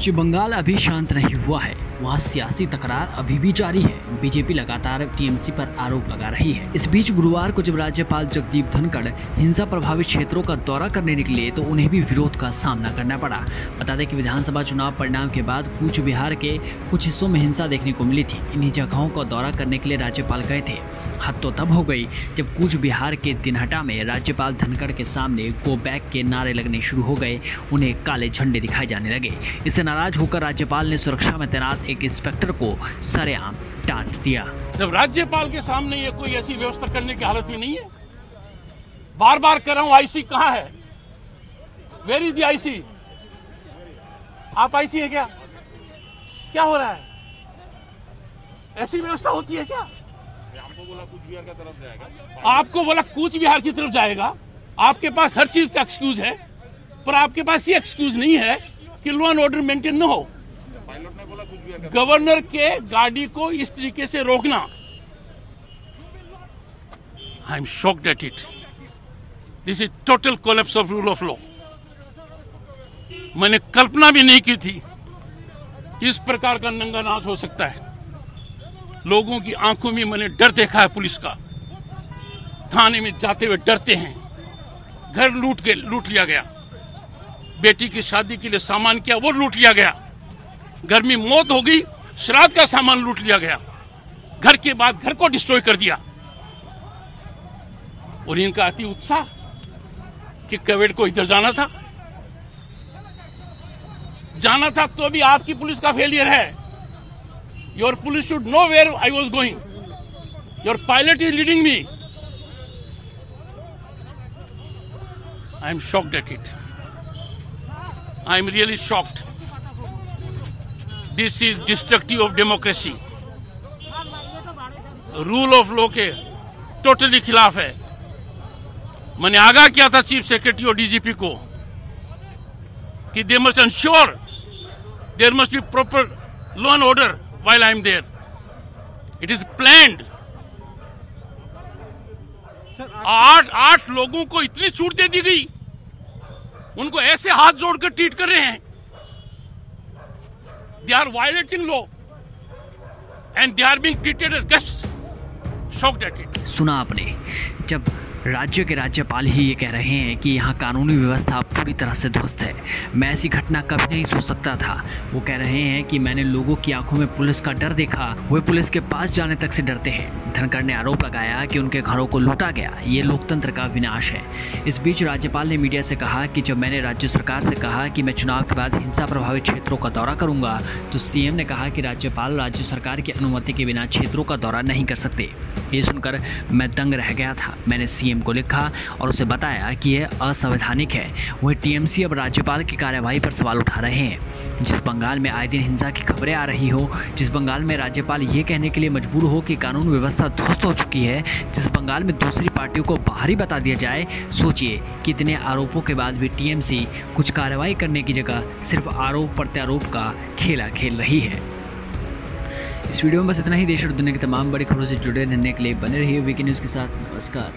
पश्चिम बंगाल अभी शांत नहीं हुआ है, वहाँ सियासी तकरार अभी भी जारी है। बीजेपी लगातार टीएमसी पर आरोप लगा रही है। इस बीच गुरुवार को जब राज्यपाल जगदीप धनखड़ हिंसा प्रभावित क्षेत्रों का दौरा करने निकले तो उन्हें भी विरोध का सामना करना पड़ा। बता दें कि विधानसभा चुनाव परिणाम के बाद कूच बिहार के कुछ हिस्सों में हिंसा देखने को मिली थी। इन्हीं जगहों का दौरा करने के लिए राज्यपाल गए थे। हद तो तब हो गई जब कूच बिहार के दिनहटा में राज्यपाल धनखड़ के सामने गो बैक के नारे लगने शुरू हो गए। उन्हें काले झंडे दिखाए जाने लगे। इससे नाराज होकर राज्यपाल ने सुरक्षा में तैनात एक इंस्पेक्टर को सरेआम डांट दिया। जब राज्यपाल के सामने ये कोई ऐसी व्यवस्था करने की हालत में नहीं है, बार बार कर रहा हूं, आईसी कहां है? Where is the IC? आप आईसी है क्या? क्या हो रहा है? ऐसी व्यवस्था होती है क्या? आपको बोला कूच बिहार की तरफ जाएगा, आपको बोला कूच बिहार की तरफ जाएगा। आपके पास हर चीज का एक्सक्यूज है, पर आपके पास ये एक्सक्यूज नहीं है कि लॉ एंड ऑर्डर मेंटेन न हो। पायलट ने बोला कूच बिहार, गवर्नर के गाड़ी को इस तरीके से रोकना, आई am shocked at it. This is total collapse of rule of law. मैंने कल्पना भी नहीं की थी कि इस प्रकार का नंगा नाच हो सकता है। लोगों की आंखों में मैंने डर देखा है। पुलिस का थाने में जाते हुए डरते हैं। घर लूट लिया गया। बेटी की शादी के लिए सामान किया, वो लूट लिया गया। घर में मौत हो गई, श्राद्ध का सामान लूट लिया गया। घर के बाद घर को डिस्ट्रॉय कर दिया। और इनका अति उत्साह कि कवेड़ को इधर जाना था तो भी आपकी पुलिस का फेलियर है। Your police should know where I was going. Your pilot is leading me. I am shocked at it. I am really shocked. This is destructive of democracy. Rule of law के totally खिलाफ है। मैंने आगाह किया था chief secretary और DGP को कि they must ensure there must be proper law and order while I am there. It is planned. आठ लोगों को इतनी छूट दे दी गई, उनको ऐसे हाथ जोड़कर ट्रीट कर रहे हैं। They are violating law and they are being treated as guests. Shocked at it. सुना आपने, जब राज्य के राज्यपाल ही ये कह रहे हैं कि यहाँ कानूनी व्यवस्था पूरी तरह से ध्वस्त है, मैं ऐसी घटना कभी नहीं सोच सकता था। वो कह रहे हैं कि मैंने लोगों की आंखों में पुलिस का डर देखा, वे पुलिस के पास जाने तक से डरते हैं। धनखड़ ने आरोप लगाया कि उनके घरों को लूटा गया, ये लोकतंत्र का विनाश है। इस बीच राज्यपाल ने मीडिया से कहा कि जब मैंने राज्य सरकार से कहा कि मैं चुनाव के बाद हिंसा प्रभावित क्षेत्रों का दौरा करूंगा, तो सीएम ने कहा कि राज्यपाल राज्य सरकार की अनुमति के बिना क्षेत्रों का दौरा नहीं कर सकते। ये सुनकर मैं दंग रह गया था। मैंने सीएम को लिखा और उसे बताया कि यह असंवैधानिक है। वही टीएमसी अब राज्यपाल की कार्यवाही पर सवाल उठा रहे हैं। जिस बंगाल में आए दिन हिंसा की खबरें आ रही हो, जिस बंगाल में राज्यपाल ये कहने के लिए मजबूर हो कि कानून व्यवस्था ध्वस्त हो चुकी है, जिस बंगाल में दूसरी पार्टियों को बाहरी बता दिया जाए, सोचिए कितने आरोपों के बाद भी टीएमसी कुछ कार्रवाई करने की जगह सिर्फ आरोप प्रत्यारोप का खेला खेल रही है। इस वीडियो में बस इतना ही। देश और दुनिया की तमाम बड़ी खबरों से जुड़े रहने के लिए बने रहिए वीके न्यूज़ के साथ। नमस्कार।